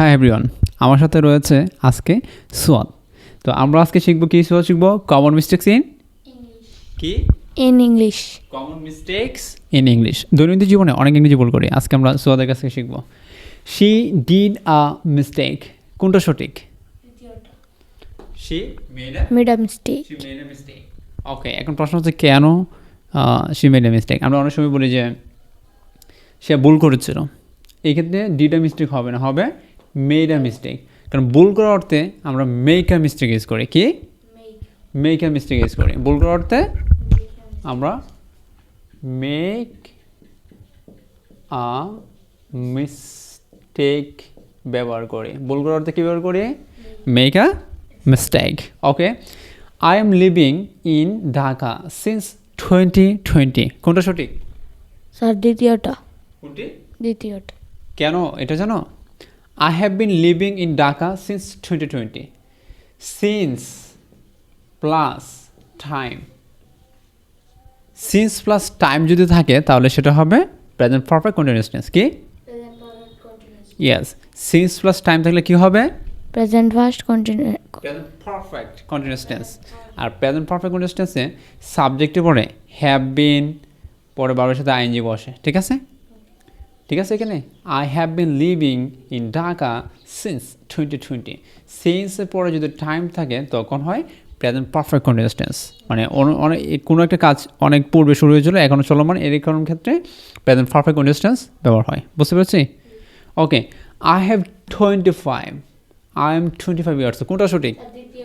Hi everyone, আমার সাথে রয়েছে আজকে সোয়াদ। তো আমরা আজকে শিখবো কি? সোয়াদ শিখবো কমন মিস্টেক্স ইন কি in English. Common mistakes in English. দৈনন্দিন জীবনে অনেক ইংরেজি ভুল করি, আজকে আমরা সোয়াদের কাছ থেকে শিখবো। শি ডিড আ মিস্টেক, কোনটা সঠিক? She Made a mistake. Made a mistake. Okay, এখন প্রশ্ন হচ্ছে কেন শি মেড আ মিস্টেক। আমরা অনেক সময় বলি যে সে ভুল করেছিল, এই ক্ষেত্রে ডিড আ মিস্টেক হবে না, হবে মেড আ মিস্টেক। কারণ ভুল করার অর্থে আমরা মেক আ মিস্টেক ইউজ করি। কি মেক আ মিস্টেক ইউজ করি? ভুল করার অর্থে আমরা মেক আ মিস্টেক ব্যবহার করি। ভুল করার অর্থে কী ব্যবহার করি? Make a mistake. Okay, I am living in Dhaka since 2020, কোনটা সঠিক? স্যার দ্বিতীয়টা। কোনটি? দ্বিতীয়টা। কেন এটা জানো? I have been living in Dhaka since 2020। Since plus time, since plus time যদি থাকে তাহলে সেটা হবে প্রেজেন্ট পারফেক্ট কন্টিনিউয়াস টেন্স। কি? ইয়েস, সিন্স প্লাস টাইম থাকলে কি হবে? Present first continuous. Present perfect continuous tense. আর প্রেজেন্ট পারফেক্ট কন্টিনিউয়াস টেন্সে সাবজেক্টে পড়ে হ্যাভ বিন, পরে বাবার সাথে আইএনজি বসে। ঠিক আছে? ঠিক আছে এখানে I have been living in Dhaka since 2020। সিন্সের পরে যদি টাইম থাকে তখন হয় প্রেজেন্ট পারফেক্ট কন্টিনিউয়াস টেন্স। মানে অনেক কোনো একটা কাজ অনেক পূর্বে শুরু হয়েছিল, এখনও চলমান, এর কারণ ক্ষেত্রে প্রেজেন্ট পারফেক্ট কন্টিনিউয়াস টেন্স ব্যবহার হয়। বুঝতে পেরেছি? Okay, I have 25, I am 25 years, কোনটা সঠিক?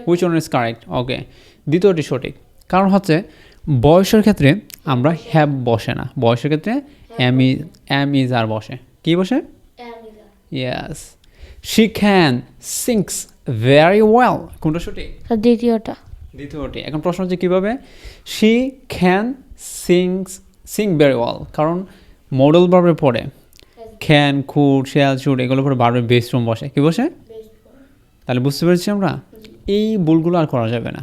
Which one is correct? Okay, দ্বিতীয়টি সঠিক। কারণ হচ্ছে বয়সের ক্ষেত্রে আমরা হ্যাভ বসে না, বয়সের ক্ষেত্রে এম ইজ আর বসে। কি বসে? Yes, she can sings very well, কোনটা সঠিক? স্যার দ্বিতীয়টা। দ্বিতীয়টি। এখন প্রশ্ন হচ্ছে কীভাবে? She can sing very well, কারণ মডেল ভার্বের পরে ক্যান, কুড, শ্যাল, শুড এগুলোর পরে ভার্বের বেস ফর্ম বসে। কি বসে? তাহলে বুঝতে পেরেছি আমরা এই ভুলগুলো আর করা যাবে না।